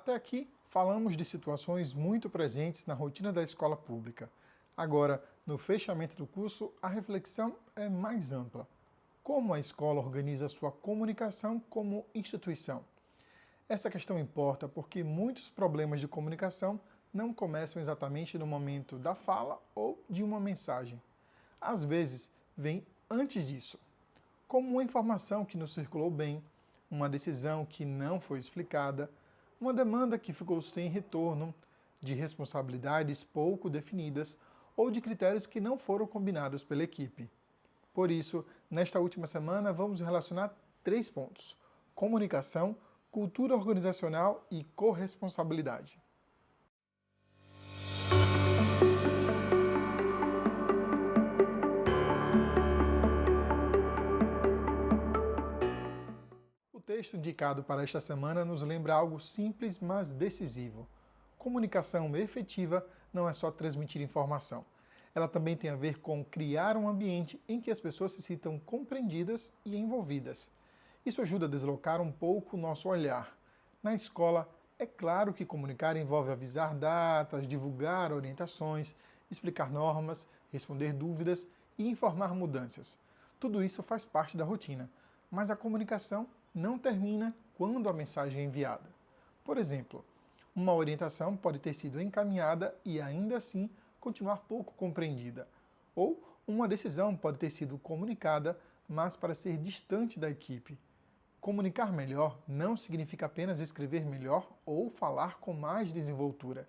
Até aqui, falamos de situações muito presentes na rotina da escola pública. Agora, no fechamento do curso, a reflexão é mais ampla. Como a escola organiza sua comunicação como instituição? Essa questão importa porque muitos problemas de comunicação não começam exatamente no momento da fala ou de uma mensagem. Às vezes, vem antes disso, como uma informação que não circulou bem, uma decisão que não foi explicada, uma demanda que ficou sem retorno, de responsabilidades pouco definidas ou de critérios que não foram combinados pela equipe. Por isso, nesta última semana, vamos relacionar 3 pontos: comunicação, cultura organizacional e corresponsabilidade. O texto indicado para esta semana nos lembra algo simples, mas decisivo. Comunicação efetiva não é só transmitir informação. Ela também tem a ver com criar um ambiente em que as pessoas se sintam compreendidas e envolvidas. Isso ajuda a deslocar um pouco o nosso olhar. Na escola, é claro que comunicar envolve avisar datas, divulgar orientações, explicar normas, responder dúvidas e informar mudanças. Tudo isso faz parte da rotina, mas a comunicação não termina quando a mensagem é enviada. Por exemplo, uma orientação pode ter sido encaminhada e ainda assim continuar pouco compreendida. Ou uma decisão pode ter sido comunicada, mas para ser distante da equipe. Comunicar melhor não significa apenas escrever melhor ou falar com mais desenvoltura.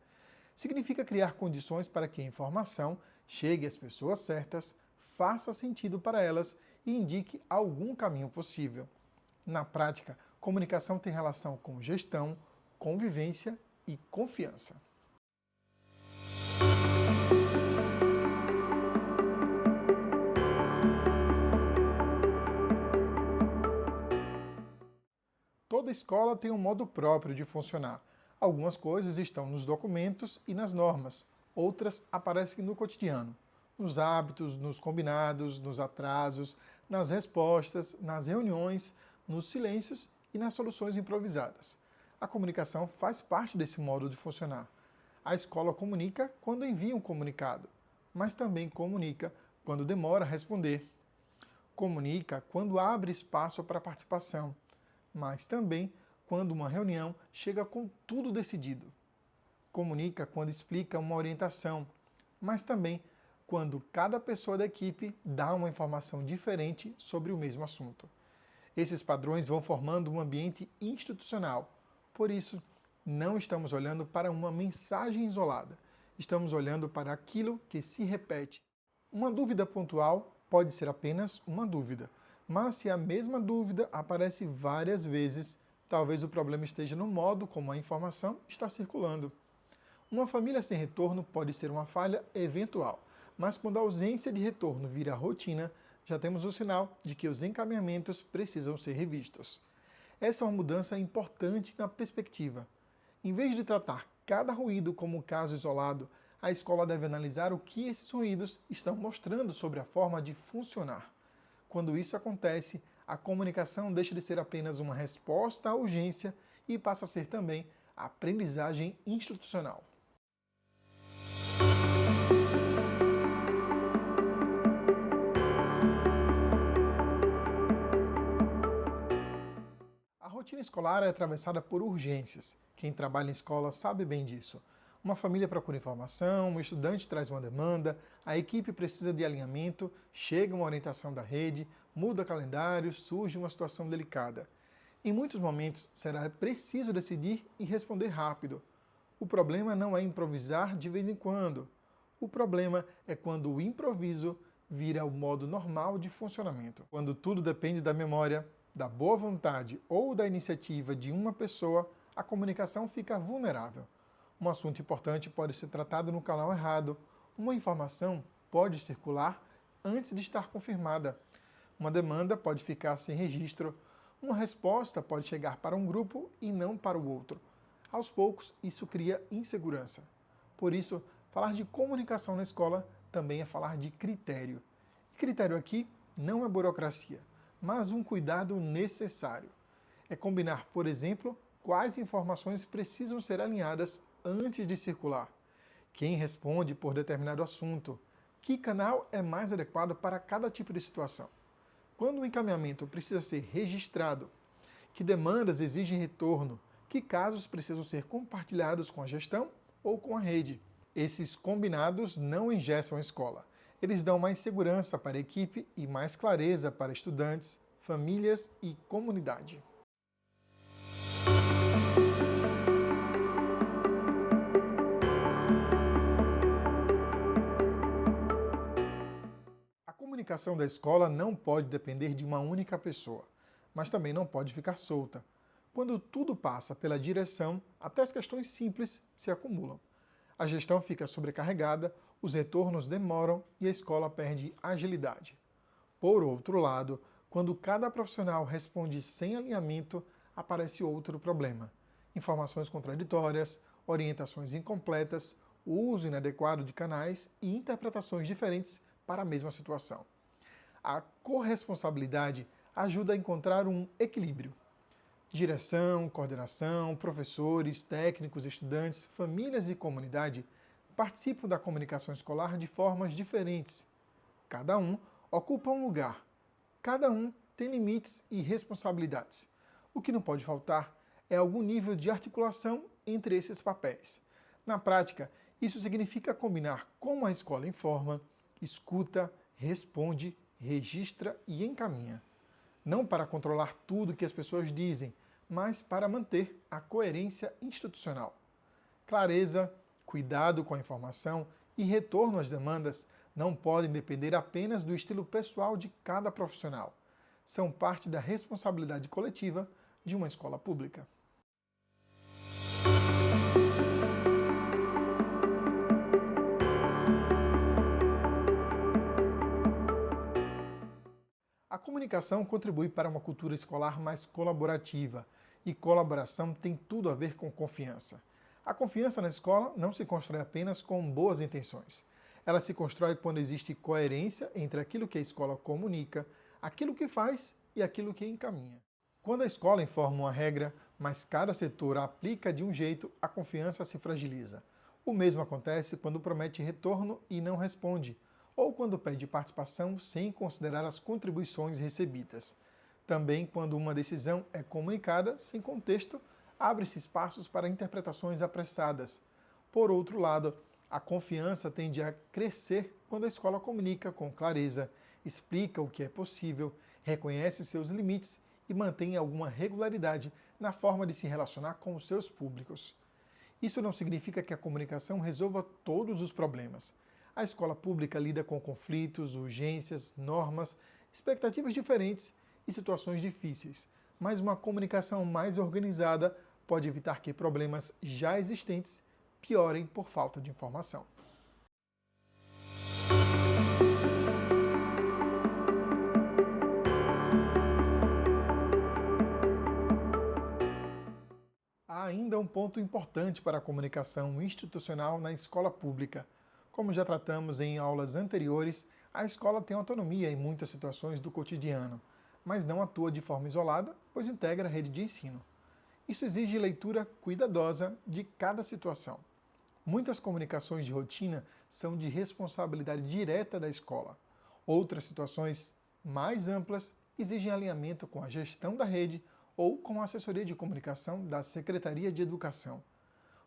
Significa criar condições para que a informação chegue às pessoas certas, faça sentido para elas e indique algum caminho possível. Na prática, comunicação tem relação com gestão, convivência e confiança. Toda escola tem um modo próprio de funcionar. Algumas coisas estão nos documentos e nas normas, outras aparecem no cotidiano, nos hábitos, nos combinados, nos atrasos, nas respostas, nas reuniões, nos silêncios e nas soluções improvisadas. A comunicação faz parte desse modo de funcionar. A escola comunica quando envia um comunicado, mas também comunica quando demora a responder. Comunica quando abre espaço para participação, mas também quando uma reunião chega com tudo decidido. Comunica quando explica uma orientação, mas também quando cada pessoa da equipe dá uma informação diferente sobre o mesmo assunto. Esses padrões vão formando um ambiente institucional. Por isso, não estamos olhando para uma mensagem isolada. Estamos olhando para aquilo que se repete. Uma dúvida pontual pode ser apenas uma dúvida, mas se a mesma dúvida aparece várias vezes, talvez o problema esteja no modo como a informação está circulando. Uma família sem retorno pode ser uma falha eventual, mas quando a ausência de retorno vira rotina, já temos o sinal de que os encaminhamentos precisam ser revistos. Essa é uma mudança importante na perspectiva. Em vez de tratar cada ruído como um caso isolado, a escola deve analisar o que esses ruídos estão mostrando sobre a forma de funcionar. Quando isso acontece, a comunicação deixa de ser apenas uma resposta à urgência e passa a ser também a aprendizagem institucional. A rotina escolar é atravessada por urgências. Quem trabalha em escola sabe bem disso. Uma família procura informação, um estudante traz uma demanda, a equipe precisa de alinhamento, chega uma orientação da rede, muda calendário, surge uma situação delicada. Em muitos momentos será preciso decidir e responder rápido. O problema não é improvisar de vez em quando. O problema é quando o improviso vira o modo normal de funcionamento. Quando tudo depende da memória, da boa vontade ou da iniciativa de uma pessoa, a comunicação fica vulnerável. Um assunto importante pode ser tratado no canal errado. Uma informação pode circular antes de estar confirmada. Uma demanda pode ficar sem registro. Uma resposta pode chegar para um grupo e não para o outro. Aos poucos, isso cria insegurança. Por isso, falar de comunicação na escola também é falar de critério. E critério aqui não é burocracia, mas um cuidado necessário. É combinar, por exemplo, quais informações precisam ser alinhadas antes de circular, quem responde por determinado assunto, que canal é mais adequado para cada tipo de situação, quando o encaminhamento precisa ser registrado, que demandas exigem retorno, que casos precisam ser compartilhados com a gestão ou com a rede. Esses combinados não engessam a escola. Eles dão mais segurança para a equipe e mais clareza para estudantes, famílias e comunidade. A comunicação da escola não pode depender de uma única pessoa, mas também não pode ficar solta. Quando tudo passa pela direção, até as questões simples se acumulam. A gestão fica sobrecarregada, os retornos demoram e a escola perde agilidade. Por outro lado, quando cada profissional responde sem alinhamento, aparece outro problema: informações contraditórias, orientações incompletas, o uso inadequado de canais e interpretações diferentes para a mesma situação. A corresponsabilidade ajuda a encontrar um equilíbrio. Direção, coordenação, professores, técnicos, estudantes, famílias e comunidade participam da comunicação escolar de formas diferentes. Cada um ocupa um lugar. Cada um tem limites e responsabilidades. O que não pode faltar é algum nível de articulação entre esses papéis. Na prática, isso significa combinar como a escola informa, escuta, responde, registra e encaminha. Não para controlar tudo que as pessoas dizem, mas para manter a coerência institucional. Clareza, cuidado com a informação e retorno às demandas não podem depender apenas do estilo pessoal de cada profissional. São parte da responsabilidade coletiva de uma escola pública. A comunicação contribui para uma cultura escolar mais colaborativa, e colaboração tem tudo a ver com confiança. A confiança na escola não se constrói apenas com boas intenções. Ela se constrói quando existe coerência entre aquilo que a escola comunica, aquilo que faz e aquilo que encaminha. Quando a escola informa uma regra, mas cada setor a aplica de um jeito, a confiança se fragiliza. O mesmo acontece quando promete retorno e não responde, ou quando pede participação sem considerar as contribuições recebidas. Também, quando uma decisão é comunicada sem contexto, abre-se espaços para interpretações apressadas. Por outro lado, a confiança tende a crescer quando a escola comunica com clareza, explica o que é possível, reconhece seus limites e mantém alguma regularidade na forma de se relacionar com os seus públicos. Isso não significa que a comunicação resolva todos os problemas. A escola pública lida com conflitos, urgências, normas, expectativas diferentes e situações difíceis, mas uma comunicação mais organizada pode evitar que problemas já existentes piorem por falta de informação. Há ainda um ponto importante para a comunicação institucional na escola pública. Como já tratamos em aulas anteriores, a escola tem autonomia em muitas situações do cotidiano, mas não atua de forma isolada, pois integra a rede de ensino. Isso exige leitura cuidadosa de cada situação. Muitas comunicações de rotina são de responsabilidade direta da escola. Outras situações mais amplas exigem alinhamento com a gestão da rede ou com a assessoria de comunicação da Secretaria de Educação.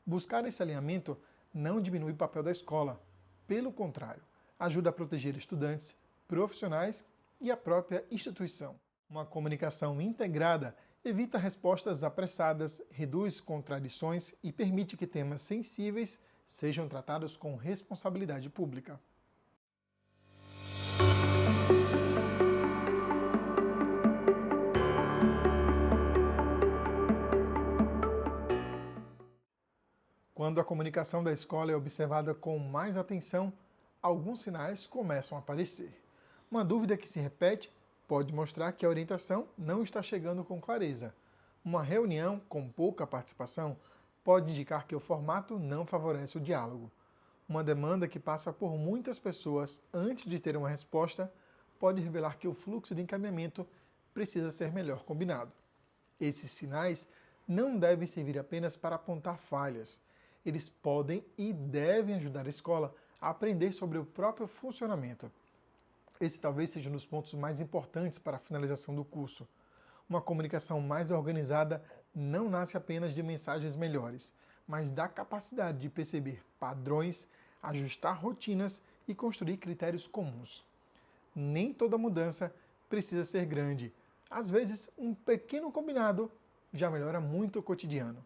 Buscar esse alinhamento não diminui o papel da escola. Pelo contrário, ajuda a proteger estudantes, profissionais e a própria instituição. Uma comunicação integrada evita respostas apressadas, reduz contradições e permite que temas sensíveis sejam tratados com responsabilidade pública. Quando a comunicação da escola é observada com mais atenção, alguns sinais começam a aparecer. Uma dúvida que se repete pode mostrar que a orientação não está chegando com clareza. Uma reunião com pouca participação pode indicar que o formato não favorece o diálogo. Uma demanda que passa por muitas pessoas antes de ter uma resposta pode revelar que o fluxo de encaminhamento precisa ser melhor combinado. Esses sinais não devem servir apenas para apontar falhas. Eles podem e devem ajudar a escola a aprender sobre o próprio funcionamento. Esse talvez seja um dos pontos mais importantes para a finalização do curso. Uma comunicação mais organizada não nasce apenas de mensagens melhores, mas da capacidade de perceber padrões, ajustar rotinas e construir critérios comuns. Nem toda mudança precisa ser grande. Às vezes, um pequeno combinado já melhora muito o cotidiano.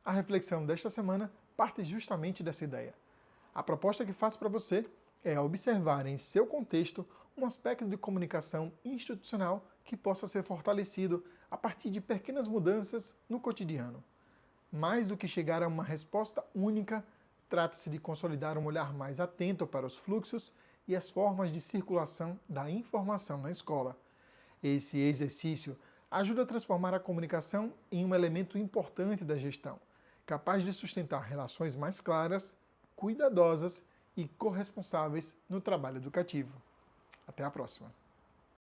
A reflexão desta semana parte justamente dessa ideia. A proposta que faço para você é observar em seu contexto um aspecto de comunicação institucional que possa ser fortalecido a partir de pequenas mudanças no cotidiano. Mais do que chegar a uma resposta única, trata-se de consolidar um olhar mais atento para os fluxos e as formas de circulação da informação na escola. Esse exercício ajuda a transformar a comunicação em um elemento importante da gestão, capaz de sustentar relações mais claras, cuidadosas e corresponsáveis no trabalho educativo. Até a próxima!